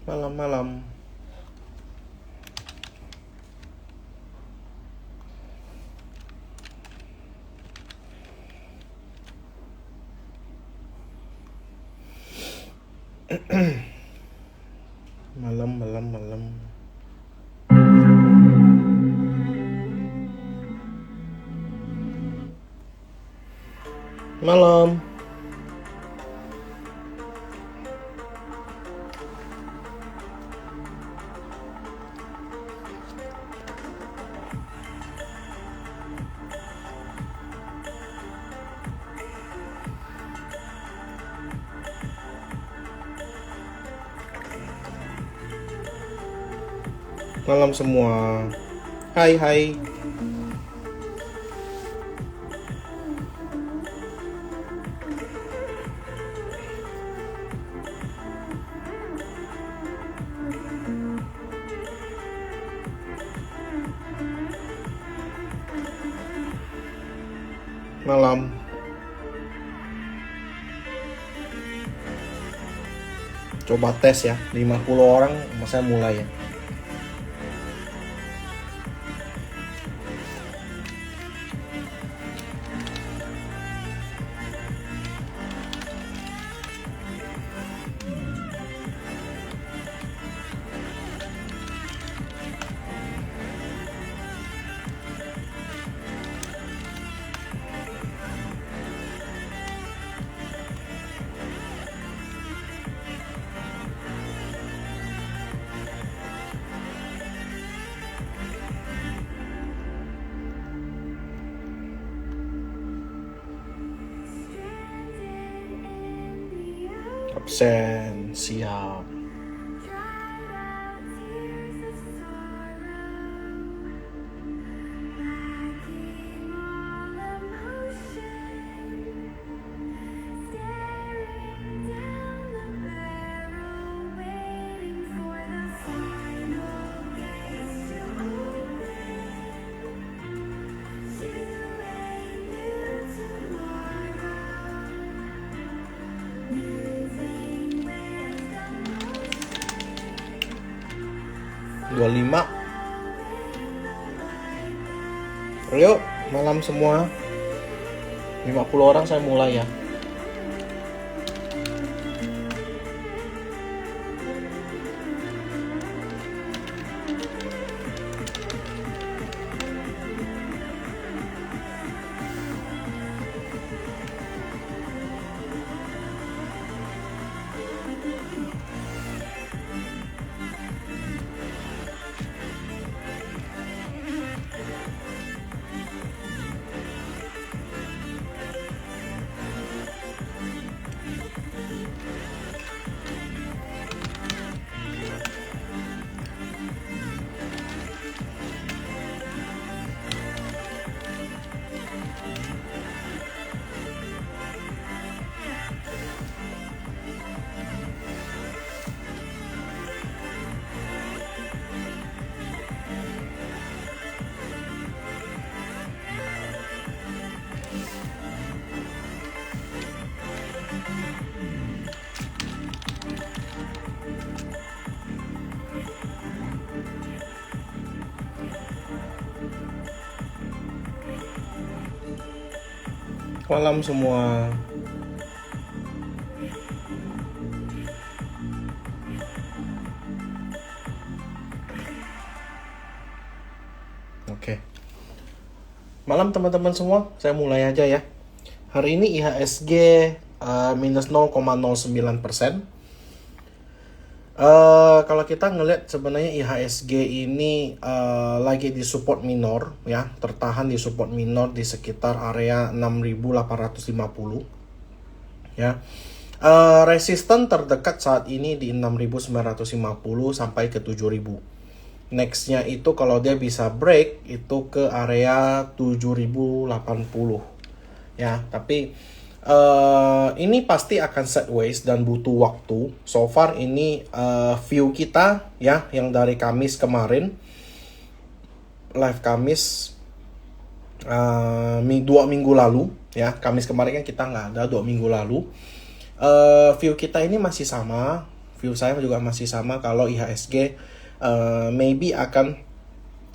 Malam-malam. Malam. Malam. Malam semua. Hai. Malam. Coba tes ya, 50 orang, saya mulai ya. Absen, siap. Lima. Yuk, malam semua. 50 orang saya mulai ya. Malam semua. Oke. Malam teman-teman semua, saya mulai aja ya. Hari ini IHSG minus 0,09%. Kalau kita ngelihat sebenarnya IHSG ini lagi di support minor ya, tertahan di support minor di sekitar area 6.850 ya. Resisten terdekat saat ini di 6.950 sampai ke 7.000. Nextnya itu kalau dia bisa break itu ke area 7.080 ya, tapi ini pasti akan sideways dan butuh waktu. So far ini view kita ya, yang dari Kamis kemarin, live Kamis 2 minggu lalu ya. Kamis kemarin kan kita nggak ada, 2 minggu lalu. View kita ini masih sama view saya juga masih sama kalau IHSG maybe akan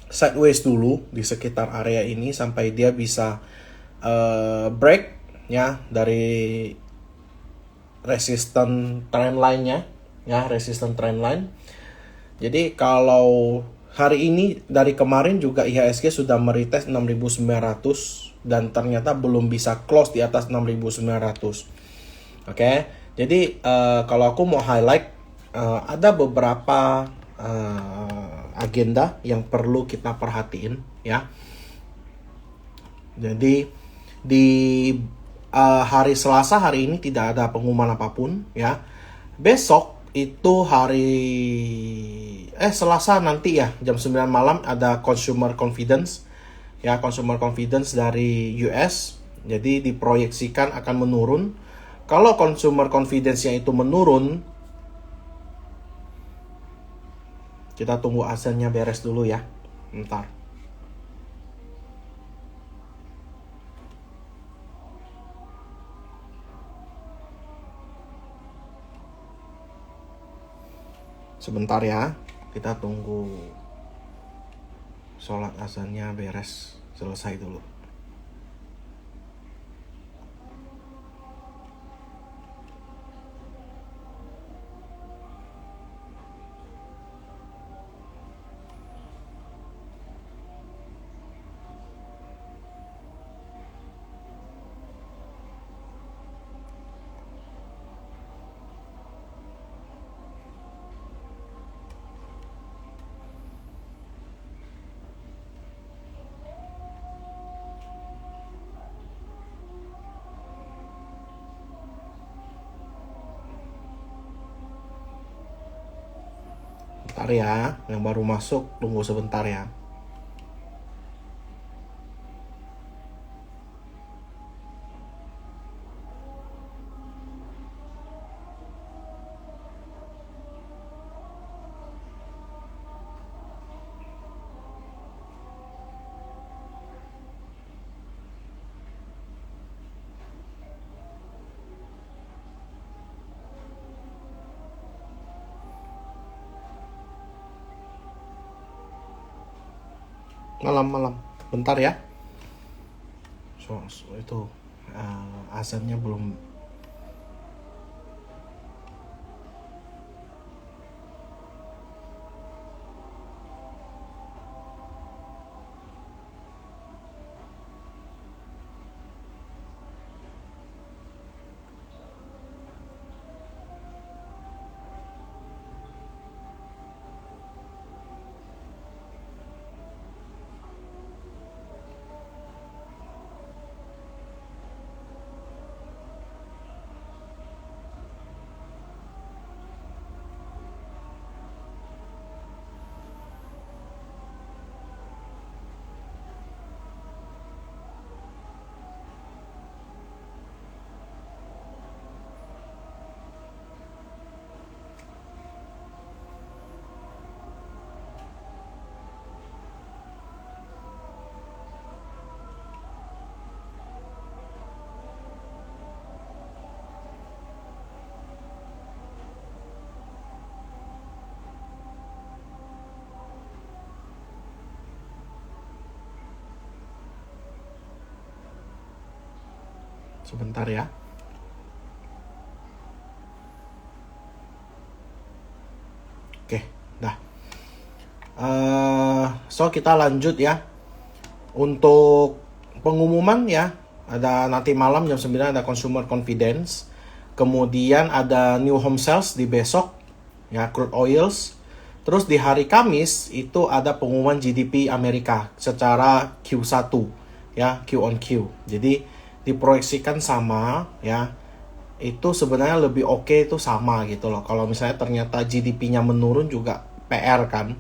sideways dulu di sekitar area ini sampai dia bisa break ya dari resisten trendline-nya ya, resisten trendline. Jadi kalau hari ini dari kemarin juga IHSG sudah meretest 6.900 dan ternyata belum bisa close di atas 6.900. Oke. Jadi kalau aku mau highlight ada beberapa agenda yang perlu kita perhatiin ya. Jadi di hari Selasa hari ini tidak ada pengumuman apapun ya. Besok itu Selasa nanti ya jam 9 malam ada consumer confidence ya, consumer confidence dari US. Jadi diproyeksikan akan menurun. Kalau consumer confidence-nya itu menurun, kita tunggu hasilnya beres dulu ya. Bentar. Sebentar ya, kita tunggu sholat azannya beres, selesai dulu. Bentar ya, yang baru masuk tunggu sebentar ya. Malam-malam, bentar ya. So itu azannya belum. Sebentar ya. Oke, dah. So kita lanjut ya. Untuk pengumuman ya, ada nanti malam jam 9 ada consumer confidence. Kemudian ada new home sales di besok ya, crude oils. Terus di hari Kamis itu ada pengumuman GDP Amerika secara Q1 ya, Q on Q. Jadi diproyeksikan sama ya, itu sebenarnya lebih oke itu sama gitu loh. Kalau misalnya ternyata GDP-nya menurun juga PR kan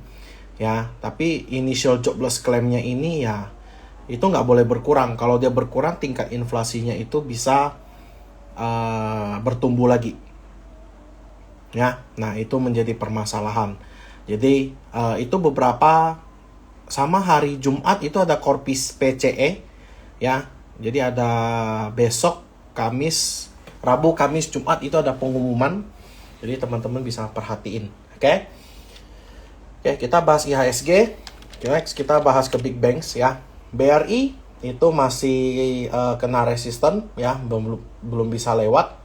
ya, tapi initial jobless claim-nya ini ya itu nggak boleh berkurang. Kalau dia berkurang tingkat inflasinya itu bisa bertumbuh lagi ya. Nah itu menjadi permasalahan. Jadi itu beberapa, sama hari Jumat itu ada Corpus PCE ya. Jadi ada besok, Kamis, Rabu, Kamis, Jumat itu ada pengumuman Jadi teman-teman bisa perhatiin. Oke, kita bahas IHSG. Next kita bahas ke Big Banks ya. BRI itu masih kena resisten ya, belum bisa lewat.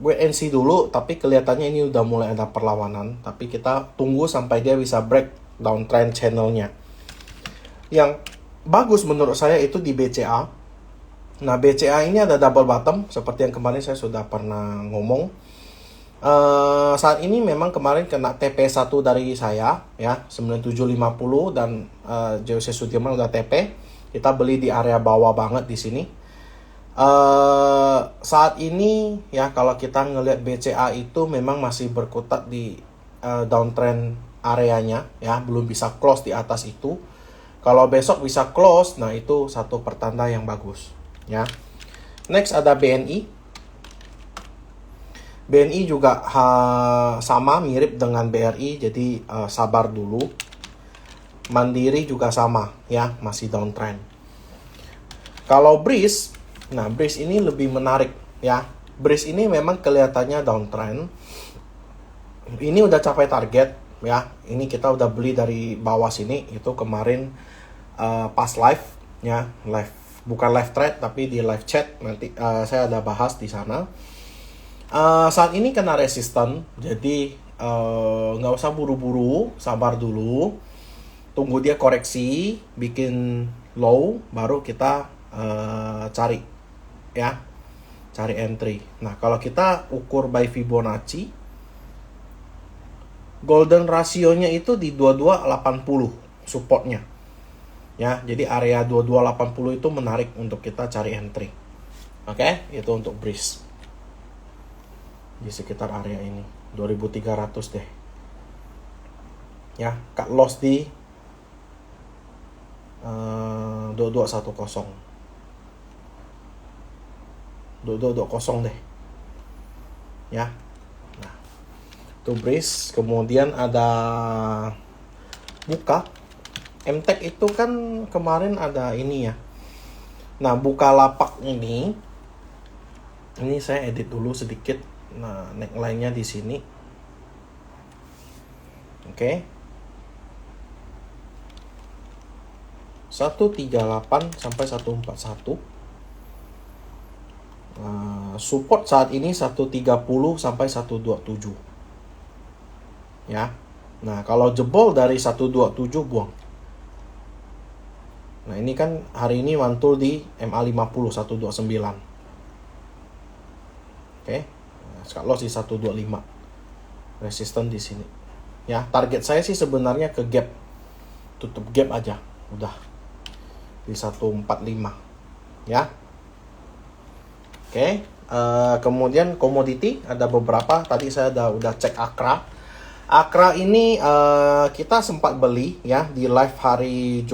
Wait and see dulu, tapi kelihatannya ini udah mulai ada perlawanan. Tapi kita tunggu sampai dia bisa break downtrend channelnya. Yang bagus menurut saya itu di BCA. Nah, BCA ini ada double bottom seperti yang kemarin saya sudah pernah ngomong. Saat ini memang kemarin kena TP1 dari saya ya, 9750, dan Jose Sudirman udah TP. Kita beli di area bawah banget di sini. Saat ini ya, kalau kita ngelihat BCA itu memang masih berkutat di downtrend areanya ya, belum bisa close di atas itu. Kalau besok bisa close, nah itu satu pertanda yang bagus ya. Next ada BNI. BNI juga sama, mirip dengan BRI, jadi sabar dulu. Mandiri juga sama ya, masih downtrend. Kalau BRIS, nah BRIS ini lebih menarik ya. BRIS ini memang kelihatannya downtrend. Ini udah capai target ya. Ini kita udah beli dari bawah sini, itu kemarin pas live ya, live, bukan live trade tapi di live chat, nanti saya ada bahas di sana. Saat ini kena resisten, jadi nggak usah buru-buru, sabar dulu, tunggu dia koreksi, bikin low, baru kita cari ya, cari entry. Nah, kalau kita ukur by Fibonacci, golden rasionya itu di 2280 supportnya ya, jadi area 2280 itu menarik untuk kita cari entry. Oke, itu untuk BRIS di sekitar area ini 2300 deh ya. Cut loss di 2210 deh ya. Nah, itu BRIS. Kemudian ada Buka. MTEK itu kan kemarin ada ini ya. Nah, Bukalapak ini saya edit dulu sedikit. Nah, neckline-nya di sini. Oke. 138 sampai 141. Support saat ini 130 sampai 127. Ya. Nah, kalau jebol dari 127 buang. Nah, ini kan hari ini mantul di MA50 129. Oke. Cut loss di 125. Resisten di sini. Ya, target saya sih sebenarnya ke gap. Tutup gap aja. Udah. Di 145. Ya. Oke. Kemudian komoditi ada beberapa. Tadi saya udah cek Akra. Akra ini kita sempat beli ya di live hari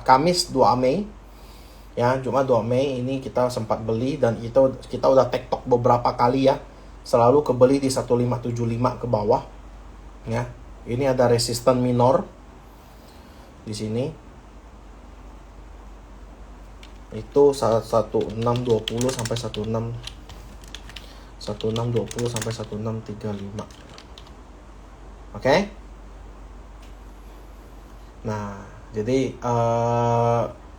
Kamis 2 Mei. Ya, Jumat 2 Mei ini kita sempat beli, dan kita udah tektok beberapa kali ya. Selalu kebeli di 1575 ke bawah. Ya. Ini ada resisten minor di sini. Itu 1620 sampai 1620 sampai 1635. Oke? Nah, jadi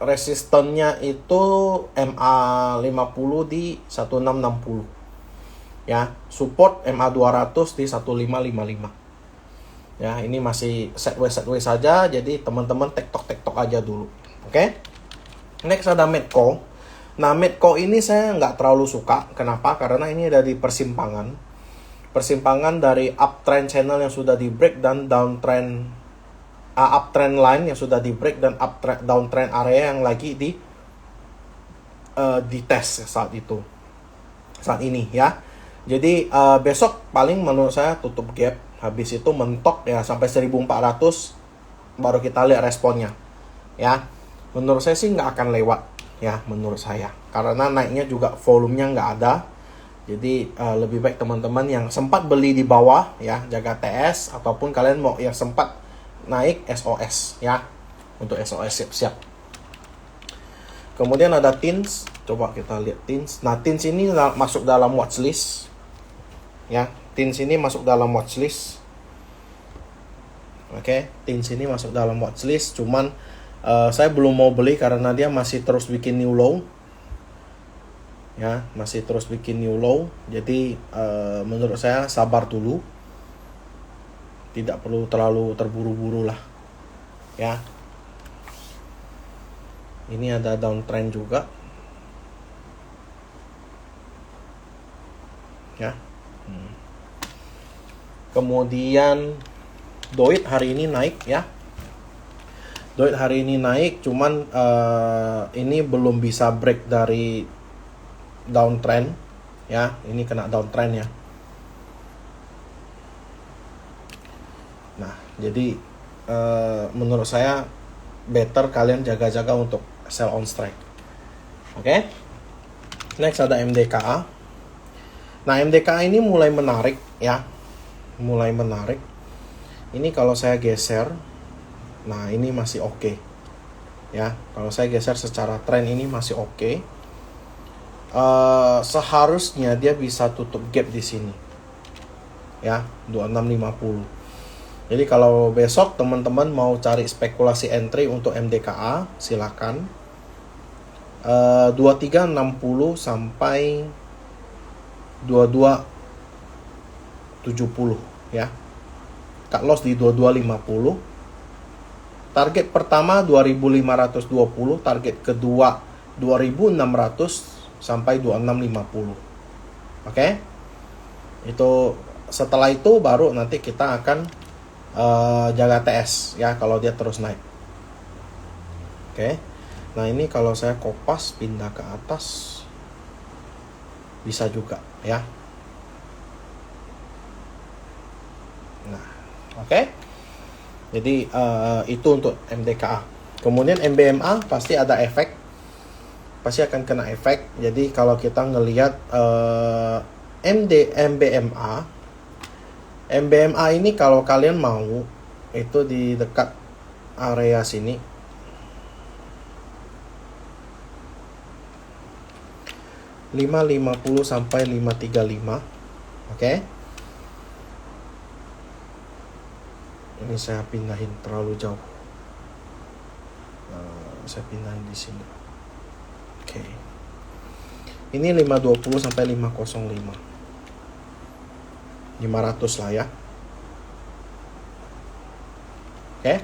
resistennya itu MA50 di 1660 ya, support MA200 di 1555 ya. Ini masih sideways saja, jadi teman-teman tektok aja dulu. Oke. Next ada Medco. Nah, Medco ini saya nggak terlalu suka. Kenapa? Karena ini ada di persimpangan dari uptrend channel yang sudah di break dan downtrend uptrend line yang sudah di break, dan downtrend area yang lagi di tes saat ini ya. Jadi besok paling menurut saya tutup gap, habis itu mentok ya sampai 1400, baru kita lihat responnya ya. Menurut saya sih nggak akan lewat ya, menurut saya, karena naiknya juga volumenya nggak ada. Jadi lebih baik teman-teman yang sempat beli di bawah ya, jaga TS, ataupun kalian mau yang sempat naik SOS ya. Untuk SOS siap-siap. Kemudian ada TINS. Coba kita lihat Teens. Nah, Teens ini masuk dalam watchlist. Ya, Teens ini masuk dalam watchlist. Oke, Teens ini masuk dalam watchlist. Cuman saya belum mau beli karena dia masih terus bikin new low. Ya, masih terus bikin new low. Jadi menurut saya sabar dulu. Tidak perlu terlalu terburu-buru lah. Ya. Ini ada downtrend juga. Ya. Kemudian Doit hari ini naik ya. Doit hari ini naik, cuman ini belum bisa break dari downtrend ya. Ini kena downtrend ya. Nah, jadi menurut saya better kalian jaga-jaga untuk sell on strike. Oke. Next ada MDKA. Nah, MDKA ini mulai menarik ya. Mulai menarik. Ini kalau saya geser, nah ini masih oke. Ya, kalau saya geser secara tren ini masih oke. Seharusnya dia bisa tutup gap di sini. Ya, 2650. Jadi kalau besok teman-teman mau cari spekulasi entry untuk MDKA, silakan. 2360 sampai 2270 ya. Cut loss di 2250. Target pertama 2520, target kedua 2600 sampai 2650. Oke? Itu setelah itu baru nanti kita akan jaga TS ya kalau dia terus naik. Oke. Nah, ini kalau saya kopas pindah ke atas bisa juga ya. Nah, oke. Jadi itu untuk MDKA. Kemudian MBMA pasti ada efek. Pasti akan kena efek. Jadi kalau kita ngelihat MBMA ini kalau kalian mau itu di dekat area sini. .550 sampai 535. Oke. Ini saya pindahin terlalu jauh. Saya pindahin di sini. Oke. Ini 520 sampai 505. 500 lah ya. Oke.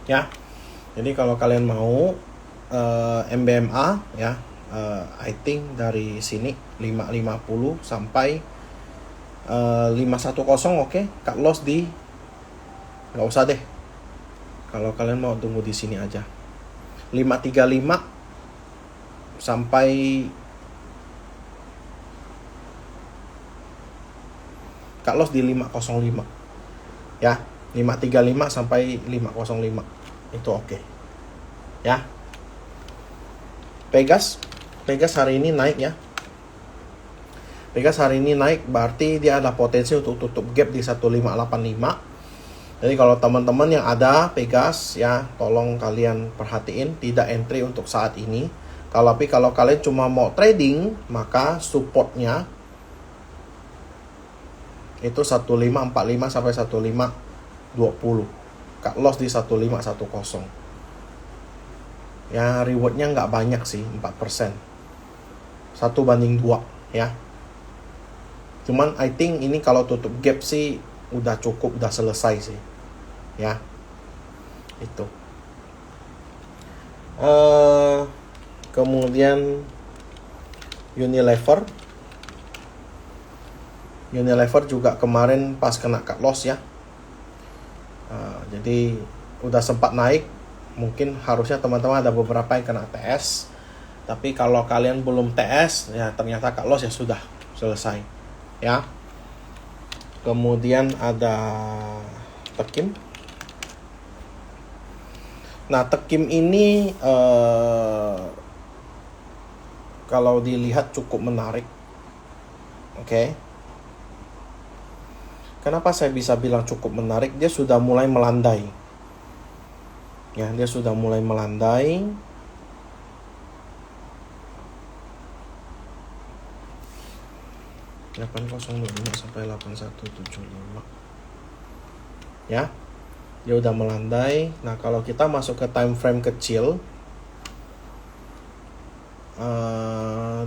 Ya. Jadi kalau kalian mau MBMA ya, I think dari sini 550 sampai 510 oke. Cut loss di nggak usah deh. Kalau kalian mau tunggu di sini aja. 535 sampai cut loss di 505. Ya, 535 sampai 505. Itu oke. Ya. Pegas hari ini naik ya. Pegas hari ini naik berarti dia ada potensi untuk tutup gap di 1585. Jadi kalau teman-teman yang ada Pegas ya, tolong kalian perhatiin tidak entry untuk saat ini. Tapi kalau kalian cuma mau trading, maka supportnya itu 1545 sampai 1520. Cut loss di 1510. Ya, rewardnya nggak banyak sih, 4%. 1/2 ya. Cuman I think ini kalau tutup gap sih udah cukup, udah selesai sih. Ya. Itu. Kemudian Unilever juga kemarin pas kena cut loss ya. Jadi udah sempat naik. Mungkin harusnya teman-teman ada beberapa yang kena TS. Tapi kalau kalian belum TS, ya ternyata cut loss ya sudah selesai. Ya. Kemudian ada Tekim. Nah, Tekim ini kalau dilihat cukup menarik. Oke. Kenapa saya bisa bilang cukup menarik? Dia sudah mulai melandai. Ya, dia sudah mulai melandai. (8025) sampai 8175. Ya, dia udah melandai. Nah, kalau kita masuk ke time frame kecil,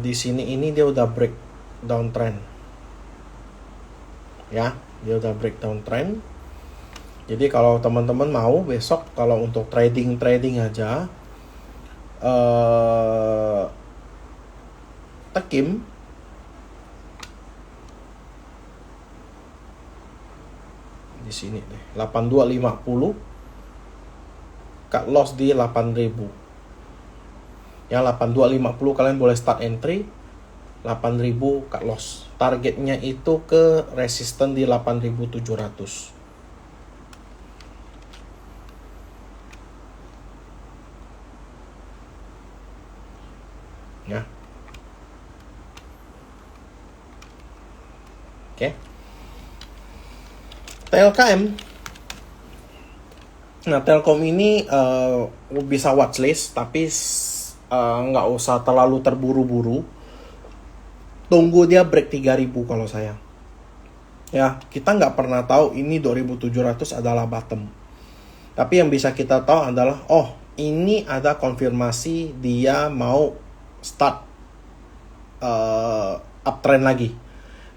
di sini ini dia udah break downtrend. Ya, dia udah break downtrend. Jadi kalau teman-teman mau besok, kalau untuk trading aja, tekim di sini deh, 8250, cut loss di 8000. Ya, 8250 kalian boleh start entry, 8000 cut loss. Targetnya itu ke resisten di 8700. Ya. Oke. TLKM. Nah, Telkom ini bisa watchlist, tapi nggak usah terlalu terburu-buru. Tunggu dia break 3000 kalau saya. Ya, kita nggak pernah tahu ini 2700 adalah bottom. Tapi yang bisa kita tahu adalah, oh, ini ada konfirmasi dia mau start uptrend lagi.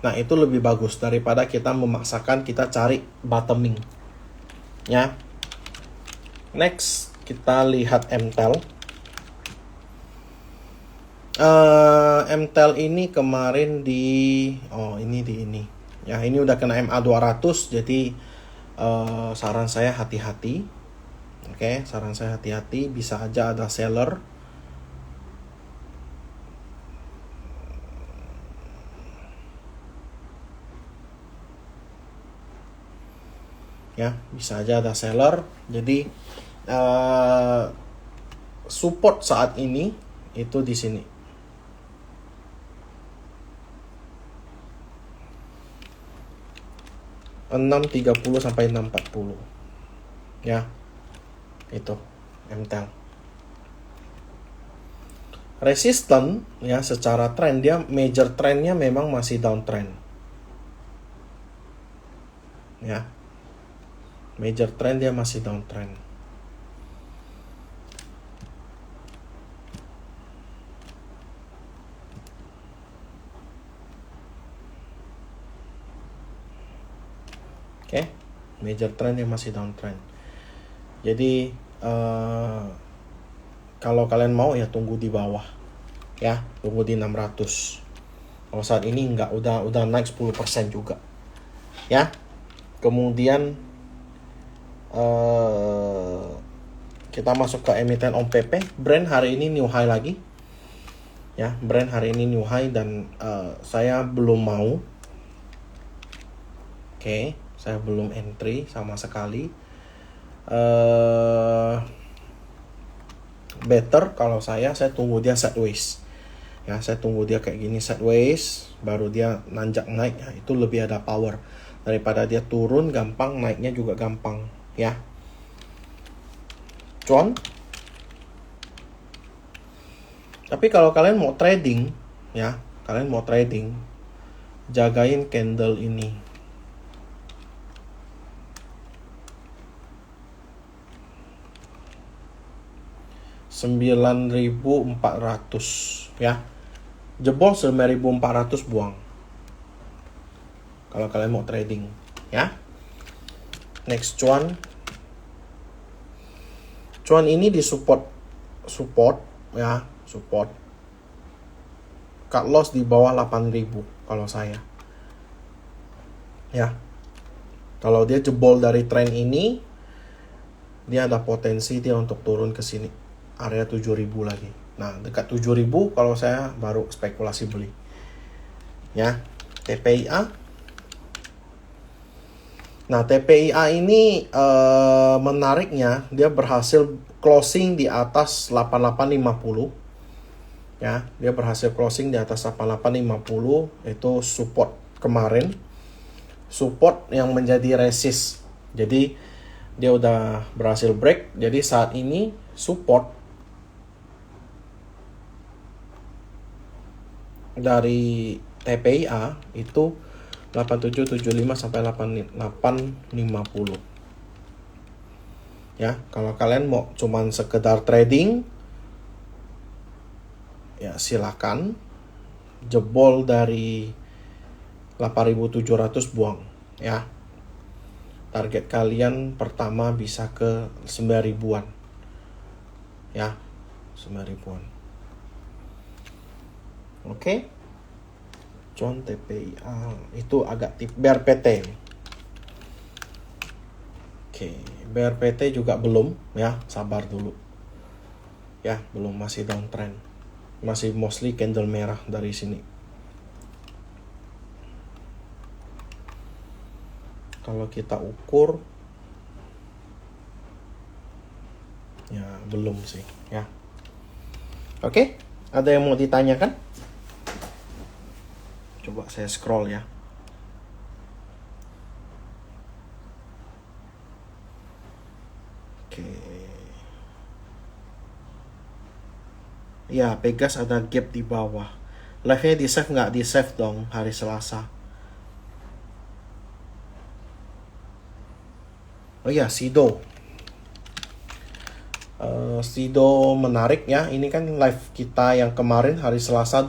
Nah, itu lebih bagus daripada kita memaksakan kita cari bottoming. Ya. Next, kita lihat MTEL. MTEL ini kemarin ini. Ya, ini udah kena MA 200, jadi saran saya hati-hati. Oke, saran saya hati-hati, bisa aja ada seller. Ya, bisa aja ada seller. Jadi support saat ini itu di sini. (630 sampai 640). Ya. Itu MTEL. Resisten ya, secara trend dia major trendnya memang masih downtrend. Ya. Major trend dia masih downtrend. Oke, major trend dia masih downtrend. Jadi kalau kalian mau ya tunggu di bawah. Ya, tunggu di 600. Kalau saat ini enggak, udah naik 10% juga. Ya. Kemudian kita masuk ke emiten OMPP. Brand hari ini new high lagi. Ya, brand hari ini new high dan saya belum mau. Oke, saya belum entry sama sekali. Better kalau saya tunggu dia sideways. Ya, saya tunggu dia kayak gini sideways, baru dia nanjak naik. Ya, itu lebih ada power daripada dia turun gampang, naiknya juga gampang. Ya, cuan. Tapi kalau kalian mau trading, ya, jagain candle ini. (9.400) ya. Jebol 9.400 buang. Kalau kalian mau trading, ya. Next, cuan. Cuan ini di support ya, support. Cut loss di bawah 8.000 kalau saya. Ya. Kalau dia jebol dari tren ini, dia ada potensi dia untuk turun ke sini, area 7.000 lagi. Nah, dekat 7.000 kalau saya baru spekulasi beli. Ya, TPIA. Nah, TPIA ini menariknya dia berhasil closing di atas 8850. Ya, dia berhasil closing di atas 8850, itu support kemarin. Support yang menjadi resist. Jadi dia udah berhasil break. Jadi saat ini support dari TPIA itu 8775 sampai 8850. Ya, kalau kalian mau cuman sekedar trading, ya silakan. Jebol dari 8700 buang, ya. Target kalian pertama bisa ke 9000-an. Ya, 9000-an. Oke. Cuan TPIA itu agak BRPT. Oke, BRPT juga belum, ya, sabar dulu. Ya, belum, masih downtrend. Masih mostly candle merah dari sini. Kalau kita ukur, ya belum sih, ya. Oke, ada yang mau ditanyakan? Coba saya scroll ya. Oke. Ya, Pegas ada gap di bawah. Live-nya di save nggak? Di save dong hari Selasa. Oh iya, Sido. Sido menarik ya. Ini kan live kita yang kemarin hari Selasa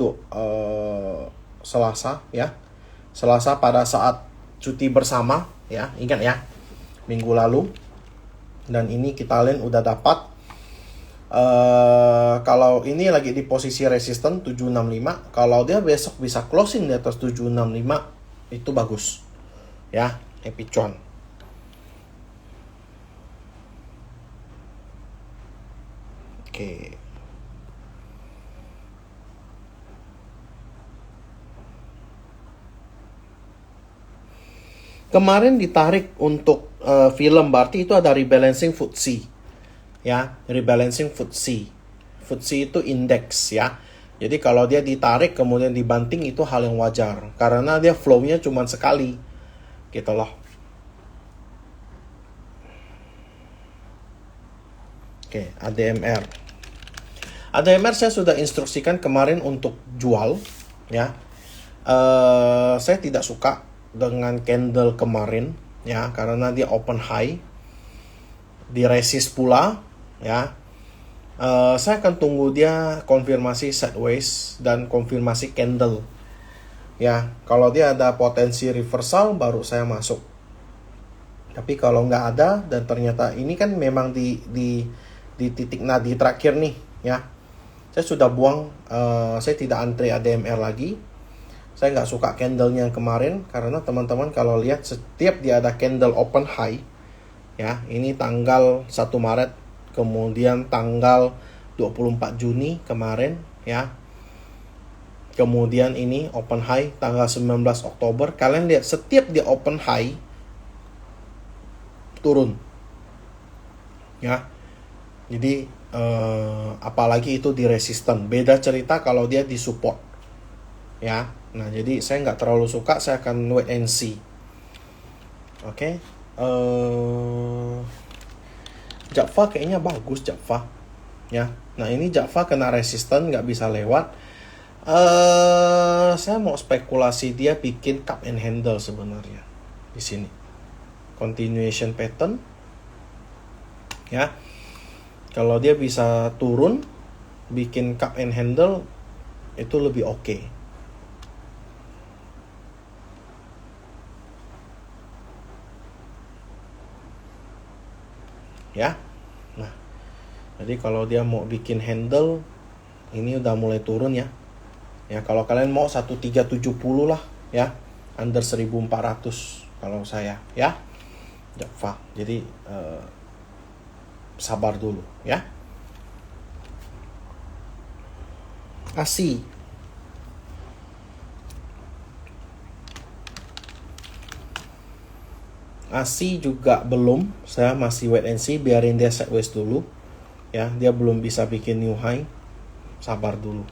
Selasa ya. Selasa pada saat cuti bersama ya. Ingat ya. Minggu lalu. Dan ini kita lihat udah dapat. Kalau ini lagi di posisi resisten 765. Kalau dia besok bisa closing di atas 765, itu bagus. Ya, happy cuan. Oke. Kemarin ditarik untuk film, berarti itu ada rebalancing FTSE. Ya, rebalancing FTSE. FTSE itu indeks ya. Jadi kalau dia ditarik kemudian dibanting itu hal yang wajar. Karena dia flow-nya cuma sekali. Gitu loh. Oke, ADMR. ADMR saya sudah instruksikan kemarin untuk jual, ya. Saya tidak suka dengan candle kemarin, ya, karena dia open high, di resist pula, ya. Saya akan tunggu dia konfirmasi sideways dan konfirmasi candle, ya. Kalau dia ada potensi reversal, baru saya masuk. Tapi kalau nggak ada dan ternyata ini kan memang di titik nadi terakhir nih, ya. Saya sudah buang, saya tidak antri ADMR lagi. Saya nggak suka candlenya yang kemarin, karena teman-teman kalau lihat setiap dia ada candle open high, ya, ini tanggal 1 Maret, kemudian tanggal 24 Juni kemarin, ya. Kemudian ini open high tanggal 19 Oktober. Kalian lihat setiap dia open high, turun. Ya. Jadi apalagi itu di resisten, beda cerita kalau dia di support, ya. Nah, jadi saya nggak terlalu suka, saya akan wait and see. Oke. Java kayaknya bagus, Java, ya. Nah, ini Java kena resisten, nggak bisa lewat. Saya mau spekulasi dia bikin cup and handle sebenarnya di sini, continuation pattern, ya. Kalau dia bisa turun, bikin cup and handle, itu lebih oke. Ya. Nah, jadi kalau dia mau bikin handle, ini udah mulai turun ya. Ya, kalau kalian mau 1370 lah, ya. Under 1400 kalau saya, ya. Java. Jadi sabar dulu, ya. ASI. ASI juga belum, saya masih wait and see, biarin dia sideways dulu, ya. Dia belum bisa bikin new high, sabar dulu,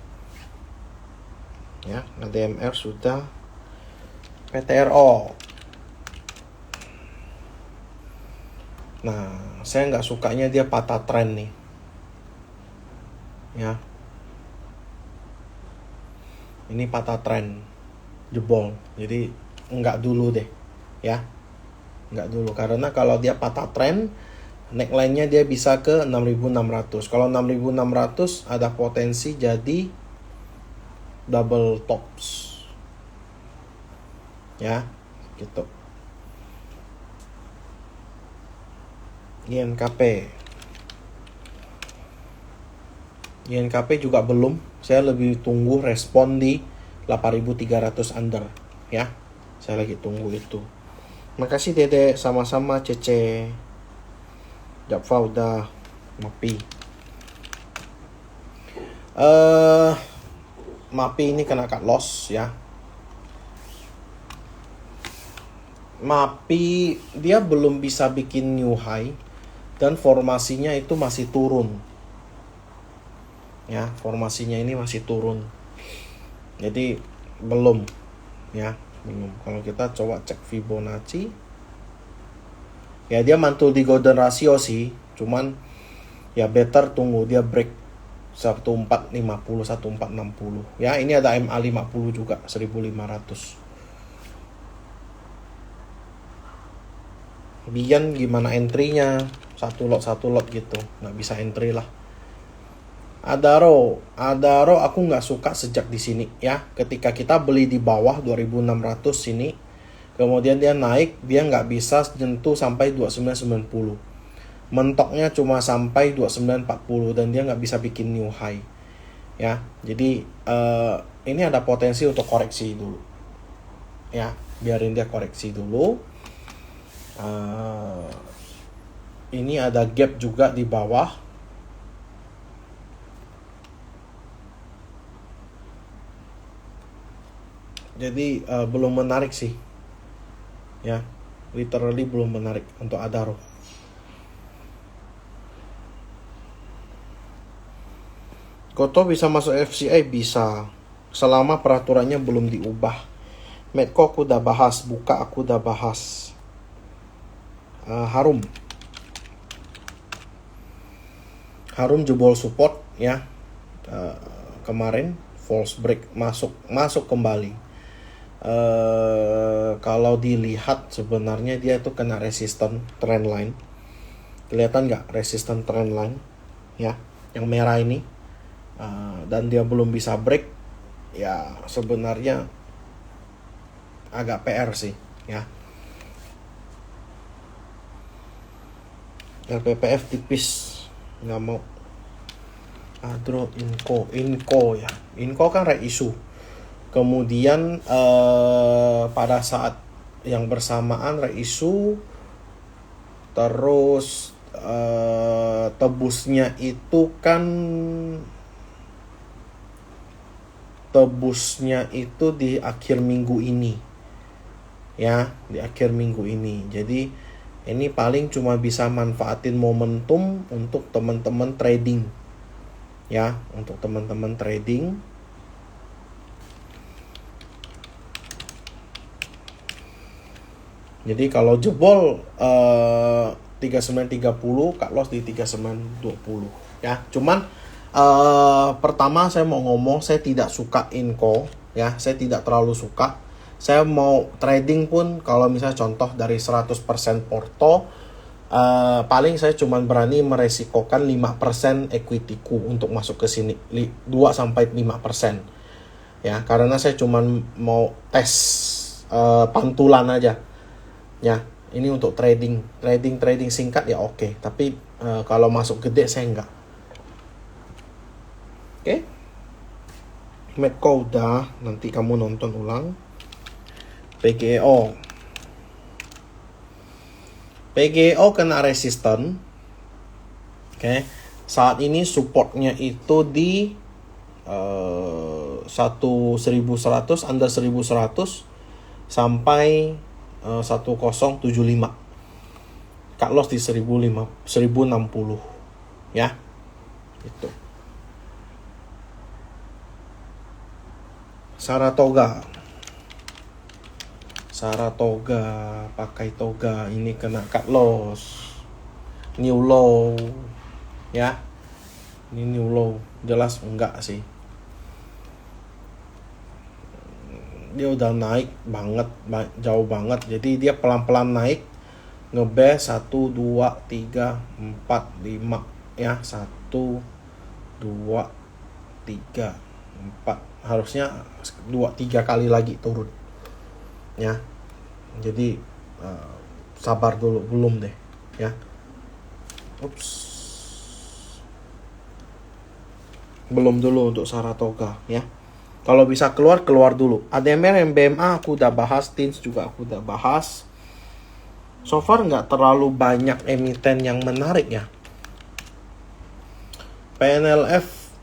ya. ADMR sudah. PTRO. Nah, saya nggak sukanya dia patah tren nih. Ya. Ini patah tren, jebol. Jadi nggak dulu deh, ya. Nggak dulu, karena kalau dia patah tren, neckline-nya dia bisa ke 6.600. Kalau 6.600 ada potensi jadi double tops. Ya, gitu. INKP juga belum. Saya lebih tunggu respon di 8.300 under, ya. Saya lagi tunggu itu. Makasih Dede, sama-sama Cece. Japfa udah Mapi. Mapi ini kena cut loss, ya. Mapi dia belum bisa bikin new high dan formasinya itu masih turun. Ya, formasinya ini masih turun. Jadi belum, ya, belum. Kalau kita coba cek Fibonacci, ya dia mantul di golden ratio sih, cuman ya better tunggu dia break 1450, 1460. Ya, ini ada MA50 juga 1500. Bian gimana entry-nya? Satu lot gitu. Nggak bisa entry lah. Adaro aku nggak suka sejak di sini, ya. Ketika kita beli di bawah 2.600 sini, kemudian dia naik, dia nggak bisa nyentuh sampai 2990. Mentoknya cuma sampai 2940 dan dia nggak bisa bikin new high, ya. Jadi ini ada potensi untuk koreksi dulu, ya. Biarin dia koreksi dulu. Ini ada gap juga di bawah. Jadi belum menarik sih, ya. Literally belum menarik untuk Adaro. Goto bisa masuk FCI, bisa, selama peraturannya belum diubah. Medco aku udah bahas, Buka aku udah bahas. Harum jebol support, ya. Kemarin false break, masuk kembali. Kalau dilihat sebenarnya dia itu kena resisten trend line. Kelihatan nggak resisten trend line, ya, yang merah ini. Dan dia belum bisa break, ya. Sebenarnya agak PR sih, ya. LPPF tipis, nggak mau. Adro Inco ya. Inco kan reisu. Kemudian pada saat yang bersamaan reisu, terus tebusnya itu di akhir minggu ini, ya, di akhir minggu ini. Jadi ini paling cuma bisa manfaatin momentum untuk teman-teman trading, ya, untuk teman-teman trading. Jadi kalau jebol 3930, cut loss di 3920, ya. Cuman pertama saya mau ngomong, saya tidak suka Inco, ya. Saya tidak terlalu suka. Saya mau trading pun kalau misalnya contoh dari 100% porto, paling saya cuma berani meresikokan 5% equity-ku untuk masuk ke sini, 2-5%. Ya, karena saya cuma mau tes pantulan aja. Ya, ini untuk trading singkat ya oke. Tapi kalau masuk gede saya enggak. Oke. Medco udah, nanti kamu nonton ulang. PGO kena resisten. Oke. Saat ini supportnya itu di 1100, under 1100 sampai 1075. Cut loss di 1060, ya. Itu. Saratoga pakai toga, ini kena cut loss. new low ya. Ini new low, jelas enggak sih. Dia udah naik banget, jauh banget. Jadi dia pelan-pelan naik, ngebes 1 2 3 4 5 ya. 1 2 3 4, harusnya 2-3 kali lagi turun ya. Jadi sabar dulu, belum deh ya. Belum dulu untuk Saratoga ya. Kalau bisa keluar dulu. ADMR, MBMA aku udah bahas, TINS juga aku udah bahas. So far nggak terlalu banyak emiten yang menarik ya. PNLF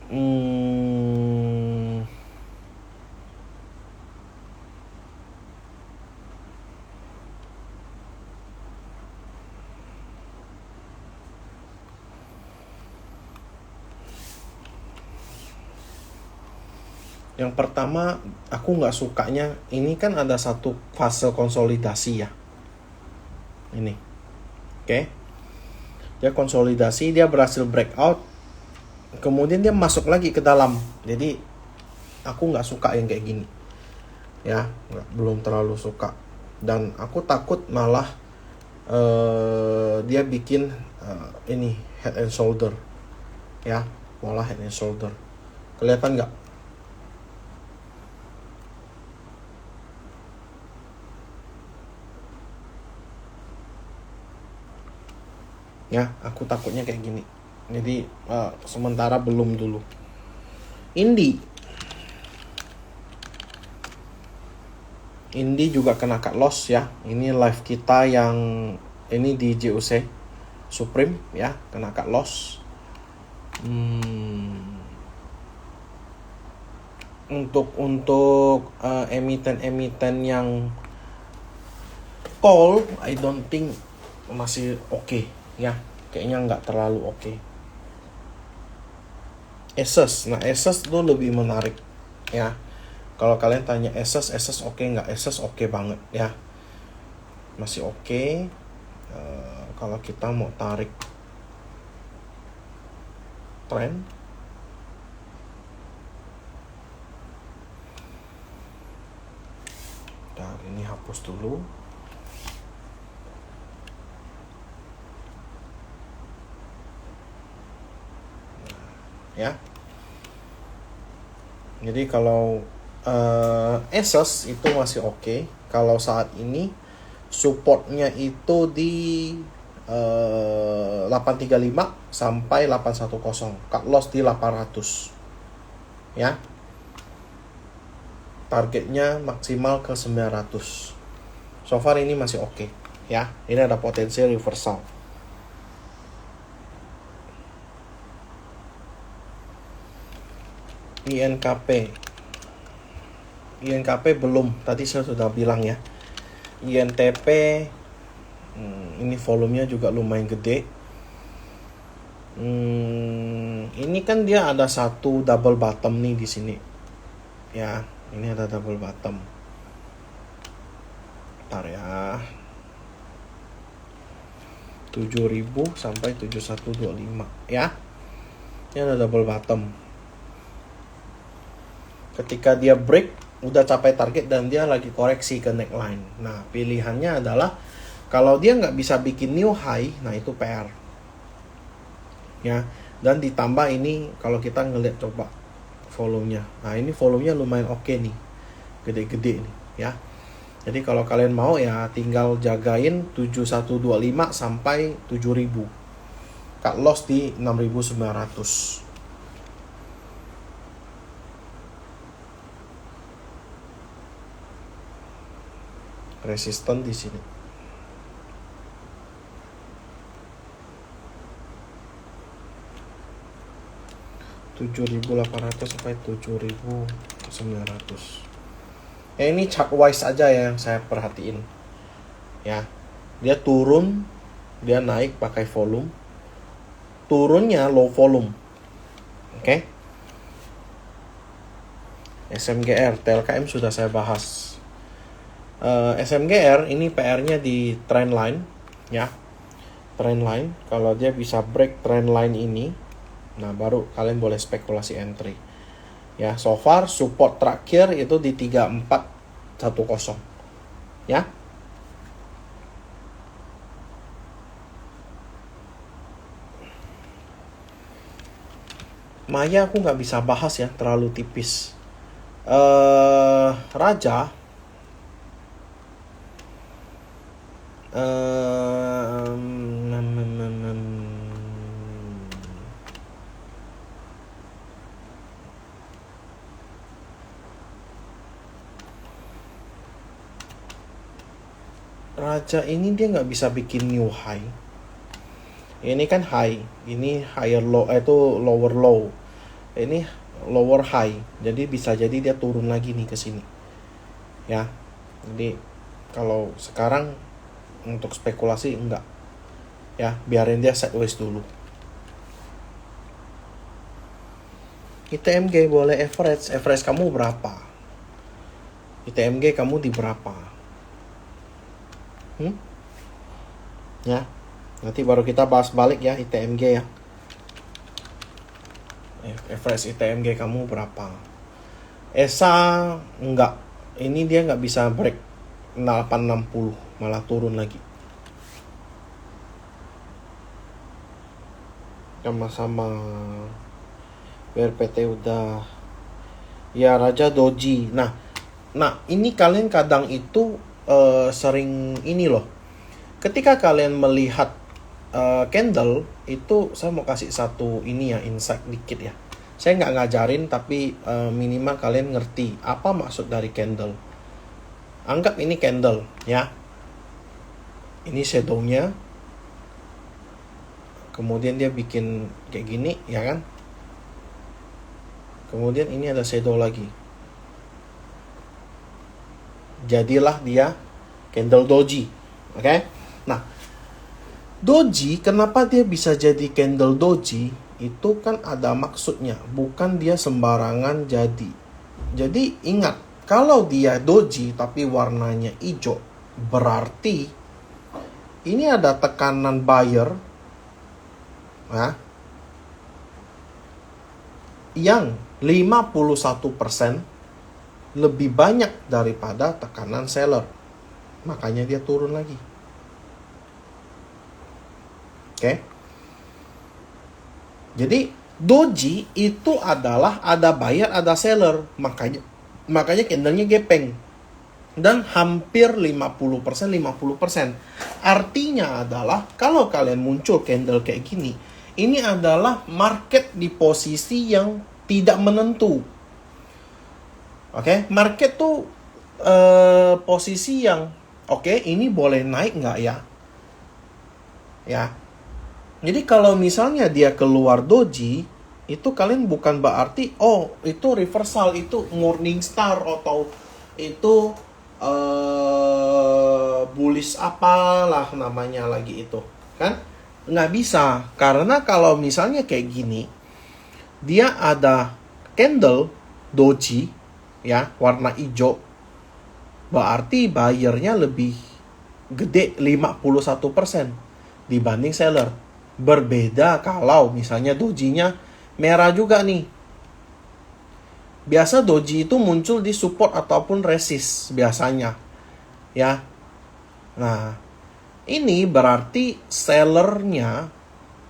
yang pertama aku nggak sukanya, ini kan ada satu fase konsolidasi ya. Ini, oke. Dia konsolidasi, dia berhasil breakout, kemudian dia masuk lagi ke dalam. Jadi aku nggak suka yang kayak gini ya, belum terlalu suka. Dan aku takut malah dia bikin ini head and shoulder ya, pola head and shoulder. Kelihatan nggak? Ya, aku takutnya kayak gini. Jadi sementara belum dulu. Indi juga kena cut loss ya. Ini live kita yang ini di JOC Supreme ya, kena cut loss. Untuk emiten yang call, I don't think masih oke ya, kayaknya nggak terlalu oke. Asus, nah Asus tuh lebih menarik ya. Kalau kalian tanya Asus oke nggak? Asus oke banget ya, masih oke. Kalau kita mau tarik tren, ini hapus dulu. Ya. Jadi kalau Asus itu masih oke. Kalau saat ini supportnya itu di 835 sampai 810, cut loss di 800 ya. Targetnya maksimal ke 900. So far ini masih oke ya. Ini ada potensi reversal. INKP belum, tadi saya sudah bilang ya. INTP ini volumenya juga lumayan gede. Ini kan dia ada satu double bottom nih di sini ya. Ini ada double bottom. Bentar ya, 7000 sampai 7125 ya. Ini ada double bottom. Ketika dia break, udah capai target dan dia lagi koreksi ke neckline. Nah, pilihannya adalah kalau dia nggak bisa bikin new high, nah itu PR. Ya, dan ditambah ini kalau kita ngeliat coba volumenya. Nah, ini volumenya lumayan oke nih. Gede-gede nih, ya. Jadi kalau kalian mau ya tinggal jagain 7125 sampai 7000. Cut loss di 6900. Resisten di sini. (7.800 sampai 7.900). Ini chart wise aja ya yang saya perhatiin. Ya. Dia turun, dia naik pakai volume. Turunnya low volume. Oke. SMGR, TLKM sudah saya bahas. SMGR ini PR-nya di trend line ya. trend line. Kalau dia bisa break trend line ini, nah baru kalian boleh spekulasi entry. Ya, so far support terakhir itu di 3410. Ya. Maya aku nggak bisa bahas ya, terlalu tipis. Raja Raja ini dia nggak bisa bikin new high. Ini kan high, ini higher low, itu lower low. Ini lower high, jadi bisa jadi dia turun lagi nih ke sini. Ya, jadi kalau sekarang untuk spekulasi enggak. Ya, biarin dia sideways dulu. ITMG boleh average kamu berapa? ITMG kamu di berapa? Ya, nanti baru kita bahas balik ya ITMG ya. Average ITMG kamu berapa? ESA enggak. Ini dia nggak bisa break 860, malah turun lagi. Sama-sama. BRPT udah. Ya, Raja Doji. Nah ini kalian kadang itu sering ini loh. Ketika kalian melihat candle itu, saya mau kasih satu ini ya, insight dikit ya. Saya nggak ngajarin, tapi minimal kalian ngerti apa maksud dari candle. Anggap ini candle ya. Ini shadownya. Kemudian dia bikin kayak gini ya kan. Kemudian ini ada shadow lagi. Jadilah dia candle doji. Oke? Nah, doji, kenapa dia bisa jadi candle doji? Itu kan ada maksudnya, bukan dia sembarangan jadi. Jadi ingat, kalau dia doji tapi warnanya hijau, berarti ini ada tekanan buyer yang 51% lebih banyak daripada tekanan seller. Makanya dia turun lagi. Oke? Jadi doji itu adalah ada buyer, ada seller. Makanya candlenya gepeng. Dan hampir 50%. Artinya adalah kalau kalian muncul candle kayak gini, ini adalah market di posisi yang tidak menentu. Oke, market tuh posisi yang ini boleh naik nggak ya? Ya. Jadi kalau misalnya dia keluar doji, itu kalian bukan berarti itu reversal, itu morning star atau itu bullish apalah namanya lagi itu, kan? Nggak bisa, karena kalau misalnya kayak gini, dia ada candle doji ya, warna hijau, berarti buyernya lebih gede 51% dibanding seller. Berbeda kalau misalnya dojinya merah juga nih. Biasa doji itu muncul di support ataupun resist biasanya. Ya. Nah, ini berarti sellernya,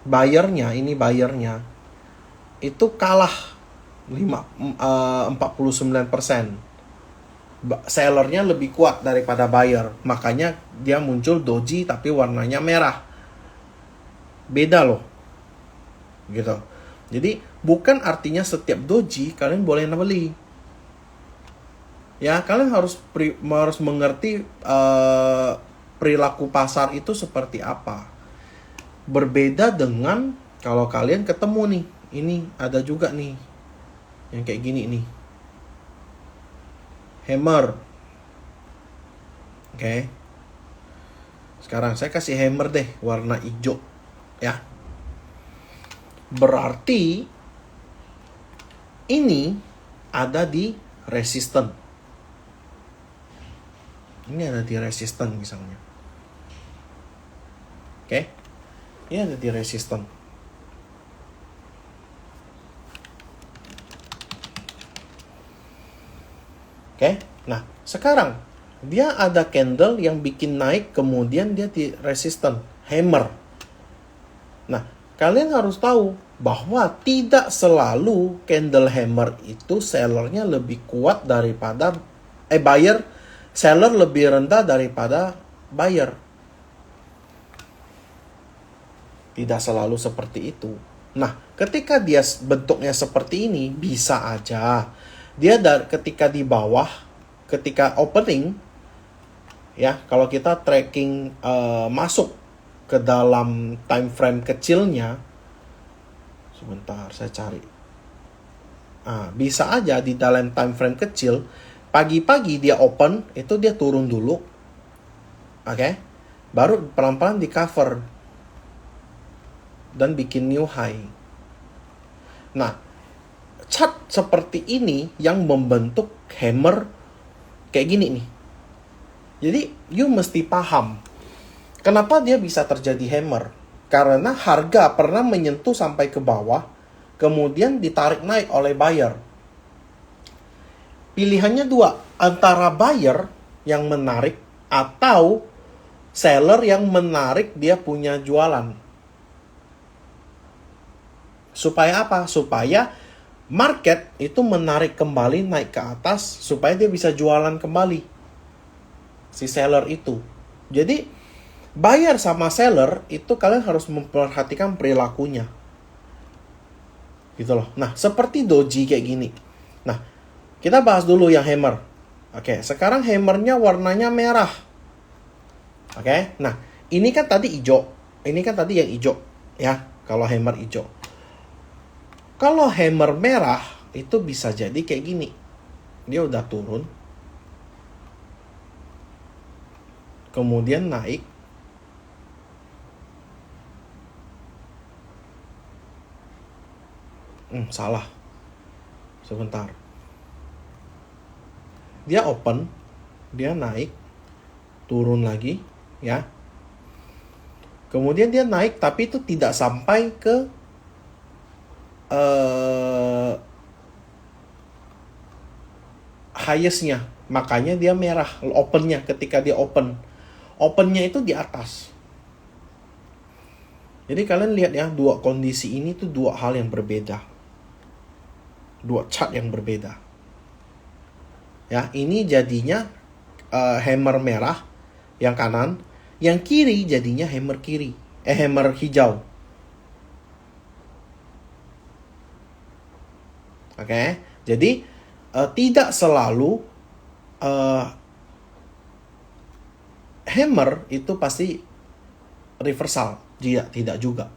buyernya itu kalah 49%. Sellernya lebih kuat daripada buyer. Makanya dia muncul doji tapi warnanya merah. Beda loh. Gitu. Jadi bukan artinya setiap doji kalian boleh beli. Ya, kalian harus mengerti perilaku pasar itu seperti apa. Berbeda dengan kalau kalian ketemu nih, ini ada juga nih yang kayak gini nih, hammer. Oke. Sekarang saya kasih hammer deh warna hijau ya. Berarti ini ada di resisten. Ini ada di resisten misalnya. Oke. Ini ada di resisten. Oke, nah sekarang dia ada candle yang bikin naik, kemudian dia di resisten, hammer. Nah, kalian harus tahu bahwa tidak selalu candle hammer itu sellernya lebih kuat daripada buyer, seller lebih rendah daripada buyer. Tidak selalu seperti itu. Nah, ketika dia bentuknya seperti ini, bisa aja dia ketika di bawah, ketika opening, ya, kalau kita tracking masuk ke dalam time frame kecilnya, sebentar saya cari. Bisa aja di dalam time frame kecil, pagi-pagi dia open, itu dia turun dulu, oke, baru pelan-pelan di cover dan bikin new high. Nah, chart seperti ini yang membentuk hammer kayak gini nih. Jadi, you mesti paham kenapa dia bisa terjadi hammer. Karena harga pernah menyentuh sampai ke bawah, kemudian ditarik naik oleh buyer. Pilihannya dua, antara buyer yang menarik atau seller yang menarik dia punya jualan. Supaya apa? Supaya market itu menarik kembali naik ke atas supaya dia bisa jualan kembali. Si seller itu. Jadi buyer sama seller itu kalian harus memperhatikan perilakunya. Gitu loh. Nah, seperti doji kayak gini. Nah, kita bahas dulu yang hammer. Oke, sekarang hammernya warnanya merah. Oke, nah ini kan tadi hijau. Ini kan tadi yang hijau. Ya, kalau hammer hijau. Kalau hammer merah, itu bisa jadi kayak gini. Dia udah turun. Kemudian naik. Salah. Sebentar. Dia open. Dia naik. Turun lagi. Ya. Kemudian dia naik, tapi itu tidak sampai ke highest-nya. Makanya dia merah. Open-nya ketika dia open. Open-nya itu di atas. Jadi kalian lihat ya, dua kondisi ini tuh dua hal yang berbeda. Dua chart yang berbeda. Ya, ini jadinya hammer merah yang kanan, yang kiri jadinya hammer kiri. Hammer hijau. Oke, jadi tidak selalu hammer itu pasti reversal. Tidak juga.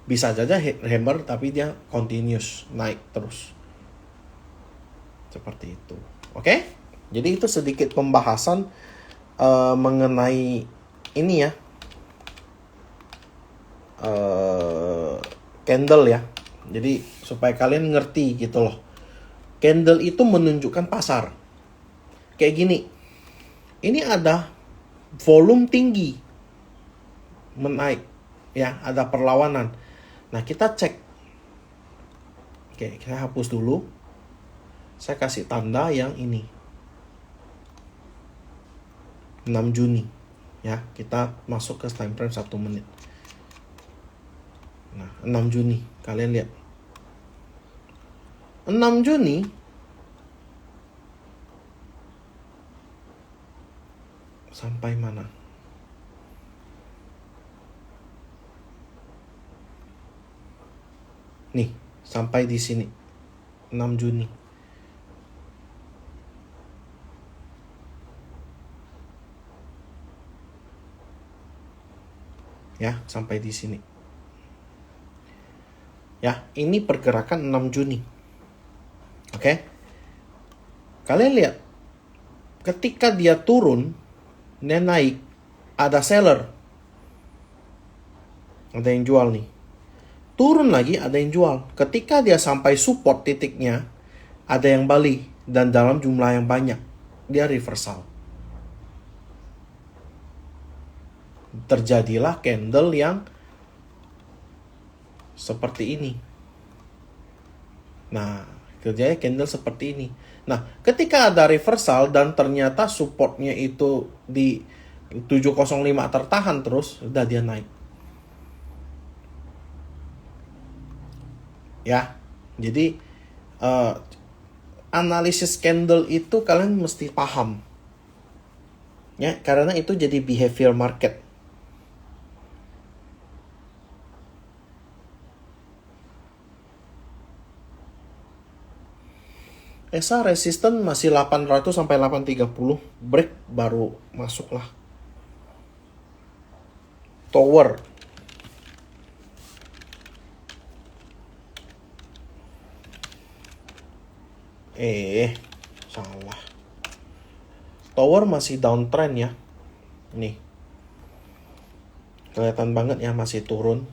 Bisa saja hammer tapi dia continuous naik terus. Seperti itu. Oke? Jadi itu sedikit pembahasan mengenai ini ya. Candle ya. Jadi supaya kalian ngerti gitu loh. Candle itu menunjukkan pasar. Kayak gini. Ini ada volume tinggi. Menaik. Ya, ada perlawanan. Nah, kita cek. Oke, kita hapus dulu. Saya kasih tanda yang ini. 6 Juni. Ya, kita masuk ke time frame 1 menit. Nah, 6 Juni. Kalian lihat. 6 Juni sampai mana? Nih, sampai di sini. 6 Juni. Ya, sampai di sini. Ya, ini pergerakan 6 Juni. Oke. Kalian lihat. Ketika dia turun, dia naik, ada seller. Ada yang jual nih. Turun lagi, ada yang jual. Ketika dia sampai support titiknya, ada yang beli. Dan dalam jumlah yang banyak. Dia reversal. Terjadilah candle yang seperti ini. Nah, kerjanya candle seperti ini. Nah, ketika ada reversal dan ternyata supportnya itu di 705 tertahan terus, udah dia naik. Ya, jadi analisis candle itu kalian mesti paham. Ya, karena itu jadi behavior market. ESA resisten masih 800 sampai 830, break baru masuk lah. Tower. Salah. Tower masih downtrend ya. Nih. Kelihatan banget ya masih turun.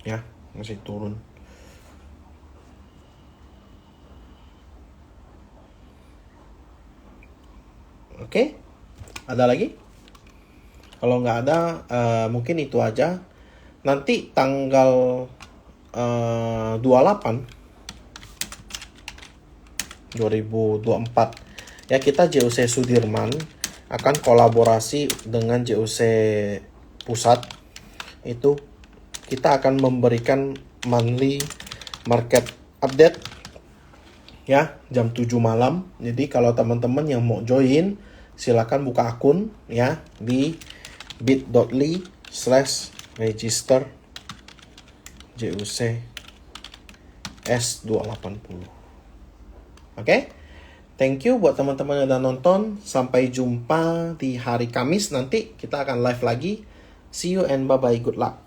Ya, masih turun. Oke. Ada lagi? Kalau nggak ada, mungkin itu aja. Nanti tanggal 28 2024 ya, kita JOC Sudirman akan kolaborasi dengan JOC Pusat. Itu kita akan memberikan monthly market update ya, jam 7 malam. Jadi kalau teman-teman yang mau join, silakan buka akun ya di bit.ly/register JOC S280. Oke, thank you buat teman-teman yang udah nonton. Sampai jumpa di hari Kamis nanti, kita akan live lagi. See you and bye-bye, good luck.